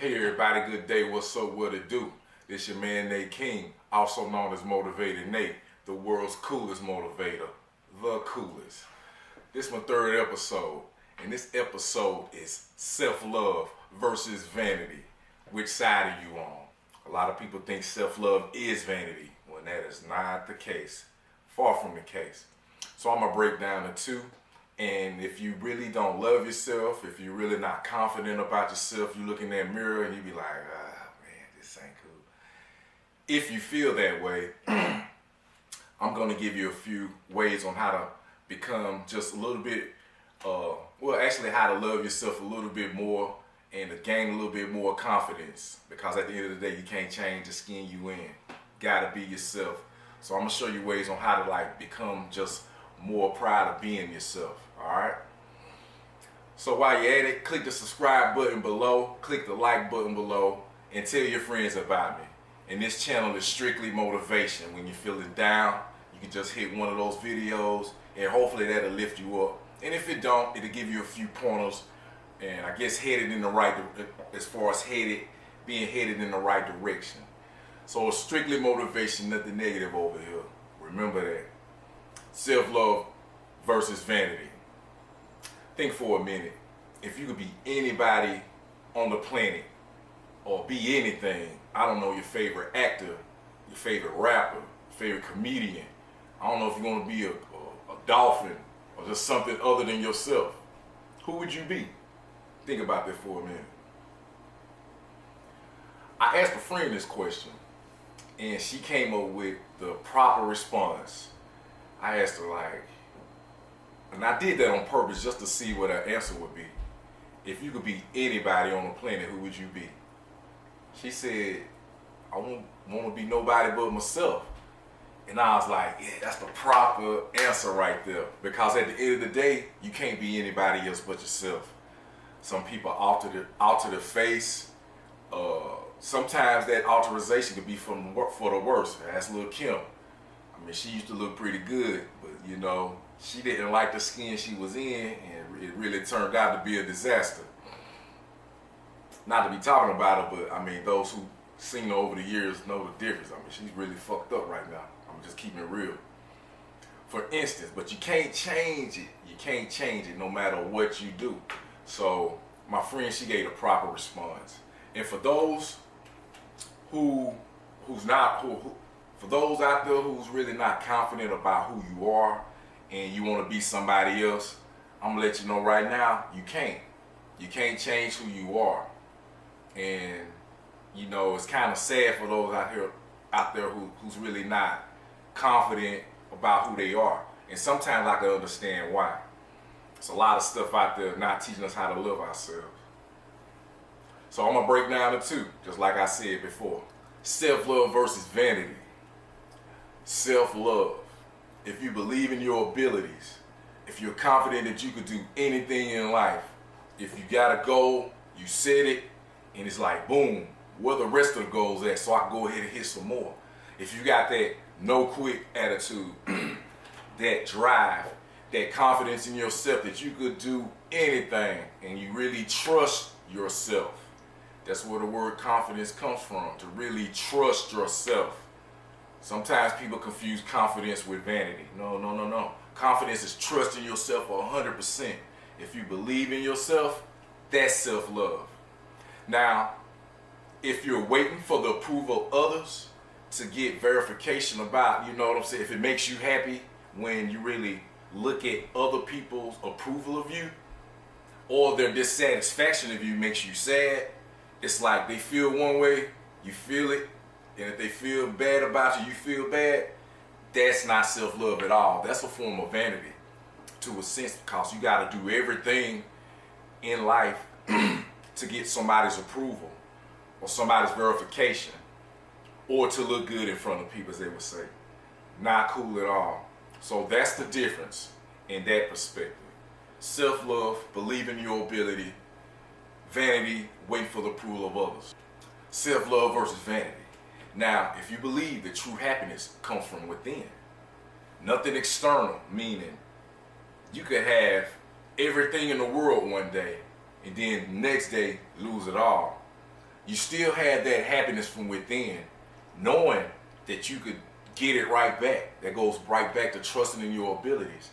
Hey everybody, good day, what's up, what it do? This your man Nate King, also known as Motivated Nate, the world's coolest motivator, the coolest. This is my third episode, and this episode is self-love versus vanity. Which side are you on? A lot of people think self-love is vanity, when that is not the case, far from the case. So I'm gonna break down the two. And if you really don't love yourself, if you're really not confident about yourself, you look in that mirror and you be like, man, this ain't cool. If you feel that way, I'm going to give you a few ways on how to become just a little bit, how to love yourself a little bit more and to gain a little bit more confidence. Because at the end of the day, you can't change the skin you in. Gotta be yourself. So I'm going to show you ways on how to become just more proud of being yourself. Alright? So while you're at it, click the subscribe button below, click the like button below, and tell your friends about me. And this channel is strictly motivation. When you're feeling down, you can just hit one of those videos and hopefully that'll lift you up. And if it don't, it'll give you a few pointers and I guess headed in the right, as far as being headed in the right direction. So it's strictly motivation, nothing negative over here. Remember that. Self-love versus vanity. Think for a minute. If you could be anybody on the planet or be anything, I don't know, your favorite actor, your favorite rapper, your favorite comedian. I don't know if you're going to be a dolphin or just something other than yourself. Who would you be? Think about that for a minute. I asked a friend this question and she came up with the proper response. I asked her and I did that on purpose just to see what her answer would be. If you could be anybody on the planet, who would you be? She said, I won't want to be nobody but myself. And I was like, yeah, that's the proper answer right there. Because at the end of the day, you can't be anybody else but yourself. Some people alter their face. Sometimes that alteration could be for the worse. That's Lil' Kim. I mean, she used to look pretty good, but you know, she didn't like the skin she was in, and it really turned out to be a disaster. Not to be talking about her, but I mean, those who seen her over the years know the difference. I mean, she's really fucked up right now. I'm just keeping it real. For instance, but you can't change it. You can't change it no matter what you do. So my friend, she gave a proper response. And for those for those out there who's really not confident about who you are and you want to be somebody else, I'm going to let you know right now, you can't. You can't change who you are. And, you know, it's kind of sad for those out there who's really not confident about who they are. And sometimes I can understand why. There's a lot of stuff out there not teaching us how to love ourselves. So I'm going to break down the two, just like I said before. Self-love versus vanity. Self-love. If you believe in your abilities, if you're confident that you could do anything in life, if you got a goal, you set it, and it's like, boom, where the rest of the goals at so I can go ahead and hit some more. If you got that no quit attitude, that drive, that confidence in yourself that you could do anything, and you really trust yourself. That's where the word confidence comes from, to really trust yourself. Sometimes people confuse confidence with vanity. No. Confidence is trusting yourself 100%. If you believe in yourself, that's self-love. Now, if you're waiting for the approval of others to get verification about, you know what I'm saying, if it makes you happy when you really look at other people's approval of you, or their dissatisfaction of you makes you sad, it's like they feel one way, you feel it, and if they feel bad about you, you feel bad. That's not self-love at all. That's a form of vanity to a sense, because you got to do everything in life to get somebody's approval or somebody's verification or to look good in front of people, as they would say. Not cool at all. So that's the difference in that perspective. Self-love, believe in your ability. Vanity, wait for the approval of others. Self-love versus vanity. Now, if you believe that true happiness comes from within, nothing external, meaning you could have everything in the world one day and then the next day lose it all. you still have that happiness from within, knowing that you could get it right back. That goes right back to trusting in your abilities.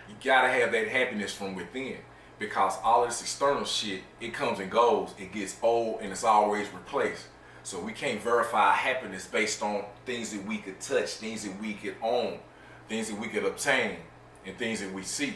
You gotta have that happiness from within, because all of this external shit, it comes and goes, it gets old, and it's always replaced. So we can't verify happiness based on things that we could touch, things that we could own, things that we could obtain, and things that we see.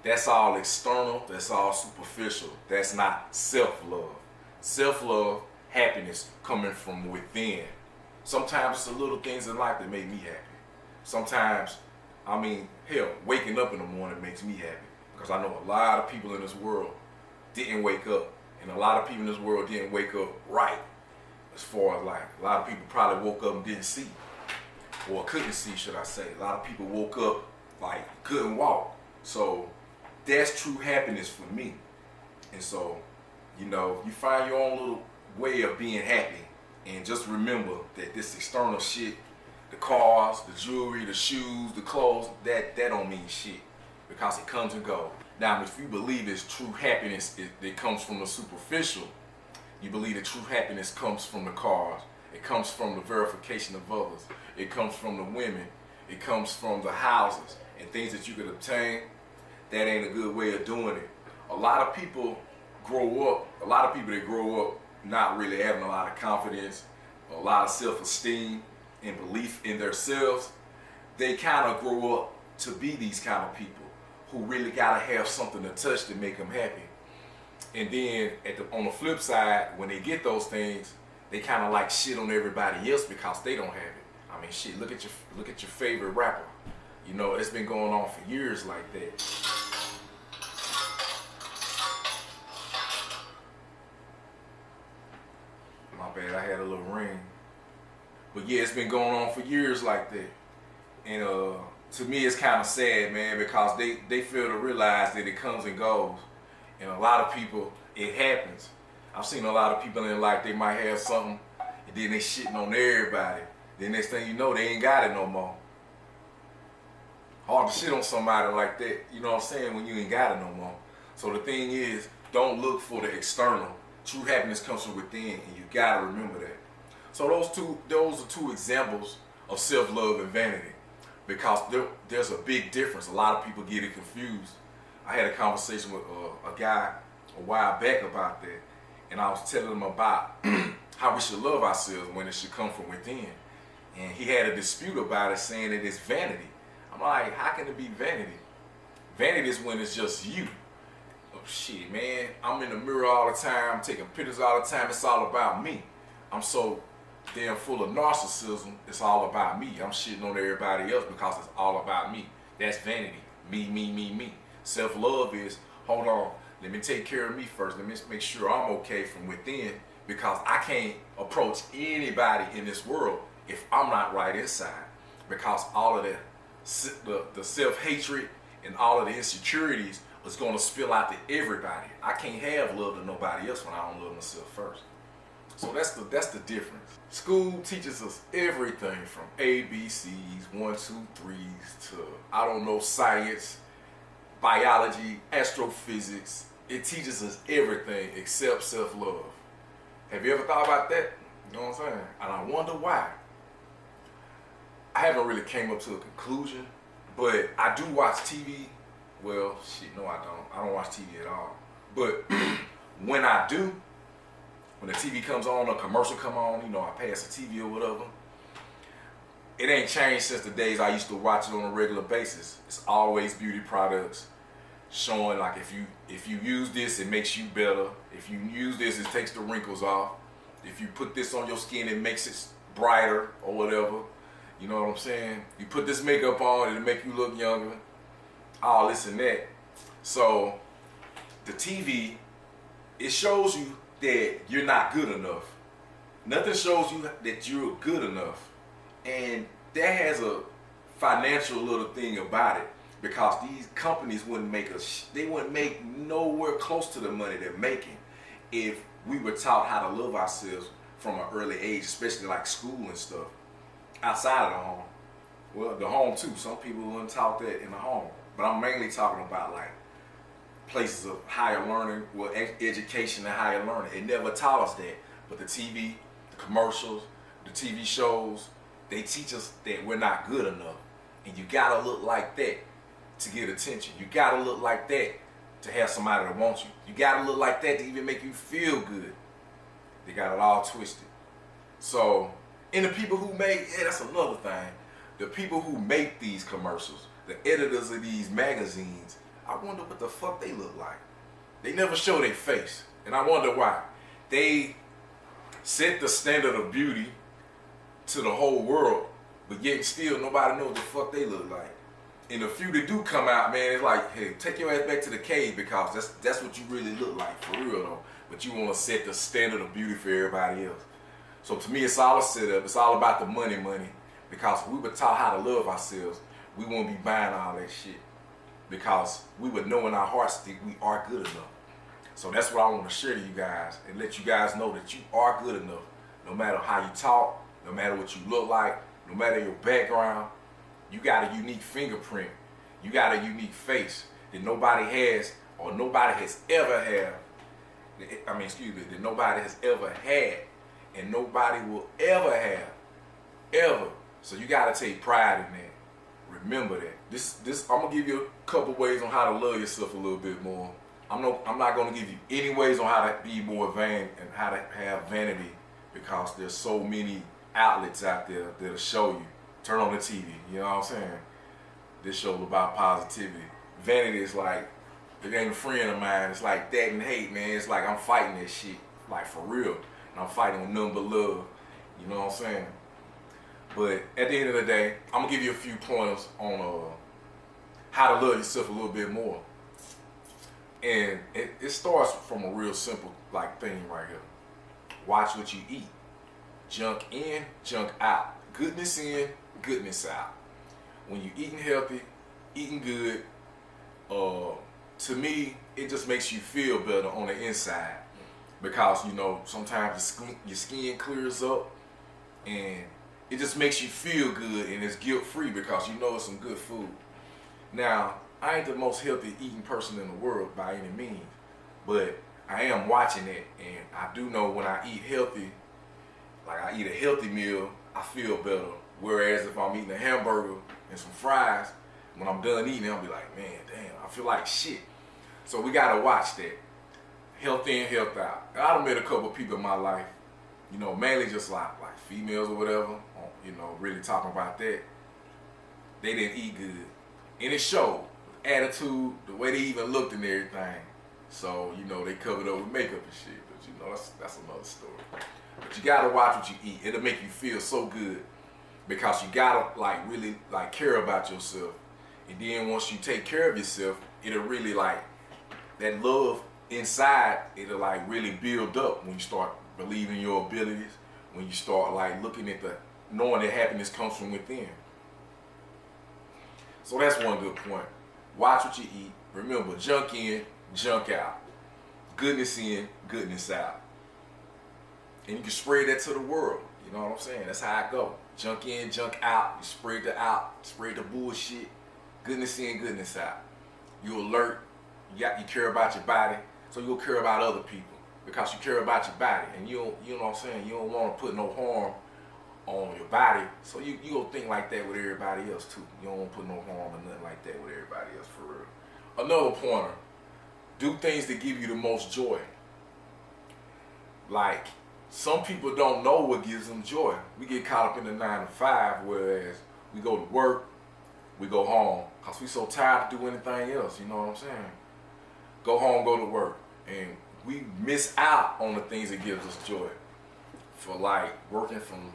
That's all external, that's all superficial. That's not self-love. Self-love, happiness coming from within. Sometimes it's the little things in life that make me happy. Sometimes, hell, waking up in the morning makes me happy. Because I know a lot of people in this world didn't wake up. And a lot of people in this world didn't wake up right. As far as like, a lot of people probably woke up and didn't see. Or couldn't see, should I say. A lot of people woke up like couldn't walk. So that's true happiness for me. And so, you find your own little way of being happy. And just remember that this external shit, the cars, the jewelry, the shoes, the clothes, that don't mean shit. Because it comes and goes. Now, if you believe it's true happiness that comes from the superficial, you believe that true happiness comes from the cars, it comes from the verification of others, it comes from the women, it comes from the houses and things that you could obtain, that ain't a good way of doing it. A lot of people that grow up not really having a lot of confidence, a lot of self-esteem and belief in themselves, they kind of grow up to be these kind of people who really gotta have something to touch to make them happy. And then on the flip side, when they get those things, they kind of like shit on everybody else because they don't have it. Shit, look at your favorite rapper. It's been going on for years like that. My bad, I had a little ring. But yeah, it's been going on for years like that. And to me, it's kind of sad, man, because they fail to realize that it comes and goes. And a lot of people, it happens. I've seen a lot of people in life, they might have something, and then they shitting on everybody. Then next thing you know, they ain't got it no more. Hard to shit on somebody like that, you know what I'm saying, when you ain't got it no more. So the thing is, don't look for the external. True happiness comes from within, and you gotta remember that. So those are two examples of self-love and vanity, because there's a big difference. A lot of people get it confused. I had a conversation with a guy a while back about that, and I was telling him about how we should love ourselves when it should come from within. And he had a dispute about it, saying that it's vanity. I'm like, how can it be vanity? Vanity is when it's just you. Oh shit, man, I'm in the mirror all the time, taking pictures all the time, it's all about me. I'm so damn full of narcissism, it's all about me. I'm shitting on everybody else because it's all about me. That's vanity. Me, me, me, me. Self-love is, hold on, let me take care of me first. Let me make sure I'm okay from within, because I can't approach anybody in this world if I'm not right inside. Because all of the self-hatred and all of the insecurities is going to spill out to everybody. I can't have love to nobody else when I don't love myself first. So that's the difference. School teaches us everything from ABCs, 1, 2, 3s to, I don't know, science, biology, astrophysics. It teaches us everything except self-love. Have you ever thought about that? You know what I'm saying? And I wonder why. I haven't really came up to a conclusion, but I do watch TV. Well, shit, no I don't. I don't watch TV at all. But when I do, when the TV comes on, a commercial come on, I pass the TV or whatever, it ain't changed since the days I used to watch it on a regular basis. It's always beauty products showing like if you use this, it makes you better. If you use this, it takes the wrinkles off. If you put this on your skin, it makes it brighter or whatever. You know what I'm saying? You put this makeup on, it'll make you look younger. All this and that. So the TV, it shows you that you're not good enough. Nothing shows you that you're good enough. And that has a financial little thing about it, because these companies wouldn't make they wouldn't make nowhere close to the money they're making if we were taught how to love ourselves from an early age, especially like school and stuff, outside of the home. Well, the home too. Some people weren't taught that in the home. But I'm mainly talking about like places of higher learning, education and higher learning. It never taught us that. But the TV, the commercials, the TV shows, they teach us that we're not good enough. And you gotta look like that to get attention. You gotta look like that to have somebody that wants you. You gotta look like that to even make you feel good. They got it all twisted. So, and the people who make, that's another thing. The people who make these commercials, the editors of these magazines, I wonder what the fuck they look like. They never show their face. And I wonder why. They set the standard of beauty to the whole world, but yet still nobody knows what the fuck they look like. And the few that do come out, man, it's like, hey, take your ass back to the cave, because that's what you really look like, for real though. But you want to set the standard of beauty for everybody else. So to me, it's all a setup. It's all about the money. Because if we were taught how to love ourselves, we won't be buying all that shit. Because we would know in our hearts that we are good enough. So that's what I want to share to you guys, and let you guys know that you are good enough. No matter how you talk, no matter what you look like, no matter your background, you got a unique fingerprint. You got a unique face that nobody has, or nobody has ever had. That nobody has ever had, and nobody will ever have, ever. So you gotta take pride in that. Remember that. This I'm gonna give you a couple ways on how to love yourself a little bit more. I'm not gonna give you any ways on how to be more vain and how to have vanity, because there's so many outlets out there that'll show you. Turn on the TV, you know what I'm saying? This show about positivity. Vanity is like, it ain't a friend of mine. It's like that and hate, man. It's like I'm fighting that shit, like for real. And I'm fighting with nothing but love. You know what I'm saying? But at the end of the day, I'm gonna give you a few pointers on how to love yourself a little bit more. And it starts from a real simple thing right here. Watch what you eat. Junk in, junk out. Goodness in, goodness out. When you're eating healthy, eating good, to me, it just makes you feel better on the inside. Because, you know, sometimes your skin clears up, and it just makes you feel good, and it's guilt-free because you know it's some good food. Now, I ain't the most healthy eating person in the world by any means, but I am watching it, and I do know when I eat healthy, like I eat a healthy meal, I feel better. Whereas if I'm eating a hamburger and some fries, when I'm done eating, I'll be like, man, damn, I feel like shit. So we gotta watch that. Health in, health out. And I've met a couple of people in my life, you know, mainly just like females or whatever, you know, really talking about that. They didn't eat good. And it showed. Attitude, the way they even looked and everything. So, you know, they covered up with makeup and shit. But, you know, that's another story. But you gotta watch what you eat. It'll make you feel so good. Because you gotta, really care about yourself. And then once you take care of yourself, it'll really, that love inside, it'll, really build up when you start believing your abilities. When you start, looking at knowing that happiness comes from within. So that's one good point. Watch what you eat. Remember, junk in, junk out. Goodness in, goodness out. And you can spread that to the world. You know what I'm saying? That's how I go. Junk in, junk out. You spread the out. Spread the bullshit. Goodness in, goodness out. You alert. You care about your body. So you'll care about other people. Because you care about your body. And you know what I'm saying? You don't want to put no harm on your body, so you gonna think like that with everybody else too. You don't want to put no harm or nothing like that with everybody else, for real. Another pointer, do things that give you the most joy. Like, some people don't know what gives them joy. We get caught up in the 9 to 5, whereas we go to work, we go home, because we so tired to do anything else, you know what I'm saying? Go home, go to work, and we miss out on the things that gives us joy. For working from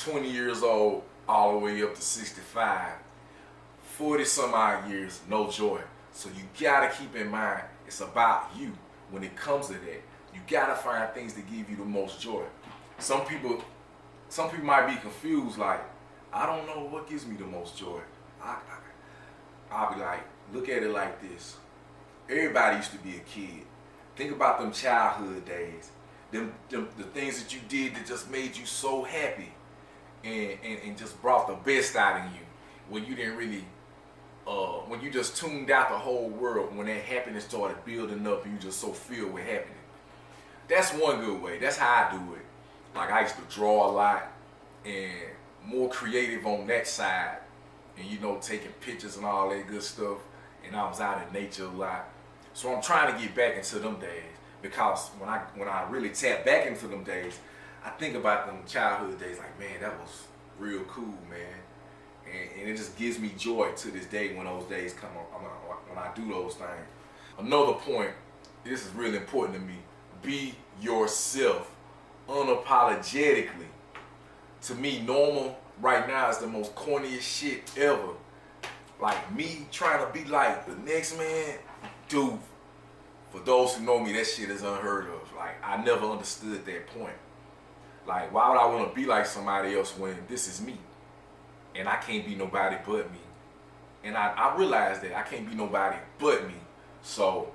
20 years old all the way up to 65, 40 some odd years, no joy. So you gotta keep in mind, it's about you. When it comes to that, you gotta find things that give you the most joy. Some people might be confused, I don't know what gives me the most joy. I'll be like, look at it like this. Everybody used to be a kid. Think about them childhood days. The things that you did that just made you so happy. And just brought the best out of you, when you didn't really, when you just tuned out the whole world, when that happiness started building up and you just so filled with happiness. that's one good way. That's how I do it. Like I used to draw a lot and more creative on that side, and you know, taking pictures and all that good stuff. And I was out in nature a lot. So I'm trying to get back into them days, because when I really tap back into them days, I think about them childhood days like, man, that was real cool, man. And it just gives me joy to this day when those days come on, when I do those things. Another point, this is really important to me. Be yourself unapologetically. To me, normal right now is the most corniest shit ever. Like me trying to be like the next man, dude, for those who know me, that shit is unheard of. Like, I never understood that point. Like, why would I want to be like somebody else when this is me? And I can't be nobody but me. And I realized that I can't be nobody but me. So,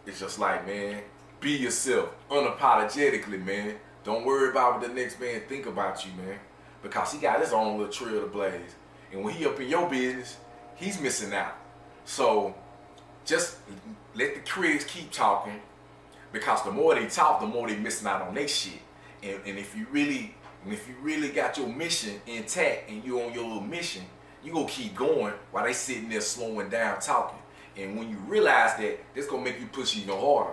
it's just like, man, be yourself unapologetically, man. Don't worry about what the next man think about you, man. Because he got his own little trail to blaze. And when he up in your business, he's missing out. So, just let the critics keep talking, because the more they talk, the more they missing out on their shit. And if you really got your mission intact and you on your little mission, you gonna keep going while they sitting there slowing down talking. And when you realize that, this gonna make you push even harder.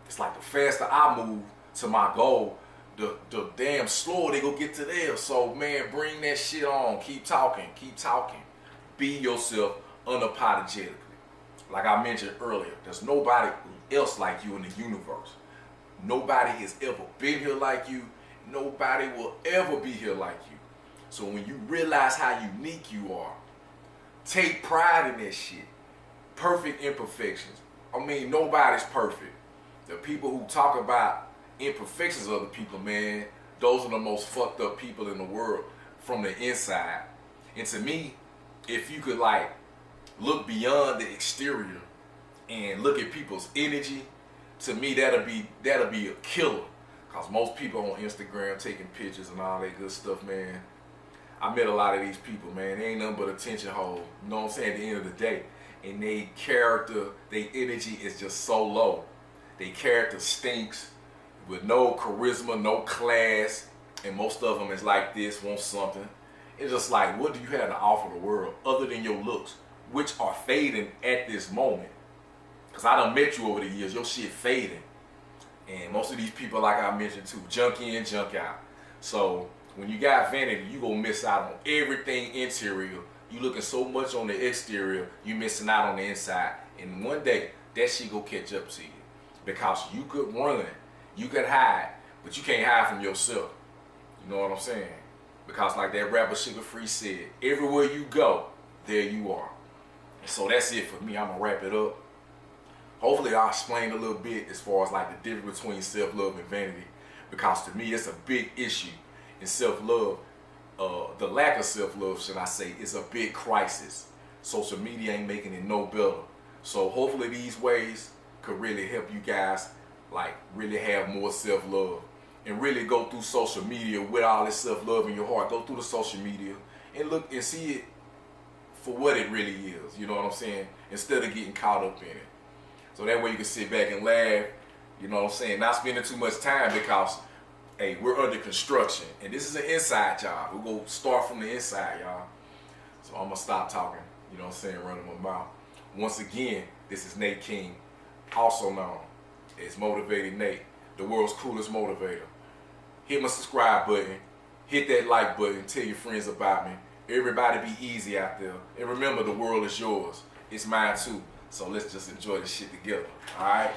It's like the faster I move to my goal, the damn slower they go get to there. So man, bring that shit on. Keep talking. Keep talking. Be yourself unapologetically. Like I mentioned earlier, there's nobody else like you in the universe. Nobody has ever been here like you. Nobody will ever be here like you. So when you realize how unique you are, take pride in that shit. Perfect imperfections. I mean, nobody's perfect. The people who talk about imperfections of other people, man, those are the most fucked up people in the world from the inside. And to me, if you could like look beyond the exterior and look at people's energy, to me that'll be a killer. Cause most people on Instagram taking pictures and all that good stuff, man. I met a lot of these people, man. They ain't nothing but attention hoes. You know what I'm saying? At the end of the day, and they character, their energy is just so low. They character stinks, with no charisma, no class, and most of them is like this, want something. It's just like, what do you have to offer the world other than your looks, which are fading at this moment? Because I done met you over the years, your shit fading. And most of these people, like I mentioned too, junk in, junk out. So when you got vanity, you gonna miss out on everything interior. You looking so much on the exterior, you missing out on the inside. And one day, that shit go catch up to you. Because you could run, you could hide, but you can't hide from yourself. You know what I'm saying? Because like that rapper Sugar Free said, everywhere you go, there you are. And so that's it for me. I'm gonna wrap it up. Hopefully I'll explain a little bit as far as like the difference between self-love and vanity. Because to me, it's a big issue in self-love. The lack of self-love, should I say, is a big crisis. Social media ain't making it no better. So hopefully these ways could really help you guys like really have more self-love. And really go through social media with all this self-love in your heart. Go through the social media and look and see it for what it really is. You know what I'm saying? Instead of getting caught up in it. So that way you can sit back and laugh, you know what I'm saying? Not spending too much time, because, hey, we're under construction. And this is an inside job. We're going to start from the inside, y'all. So I'm going to stop talking, you know what I'm saying, running my mouth. Once again, this is Nate King, also known as Motivated Nate, the world's coolest motivator. Hit my subscribe button. Hit that like button. Tell your friends about me. Everybody be easy out there. And remember, the world is yours. It's mine too. So let's just enjoy this shit together. Alright?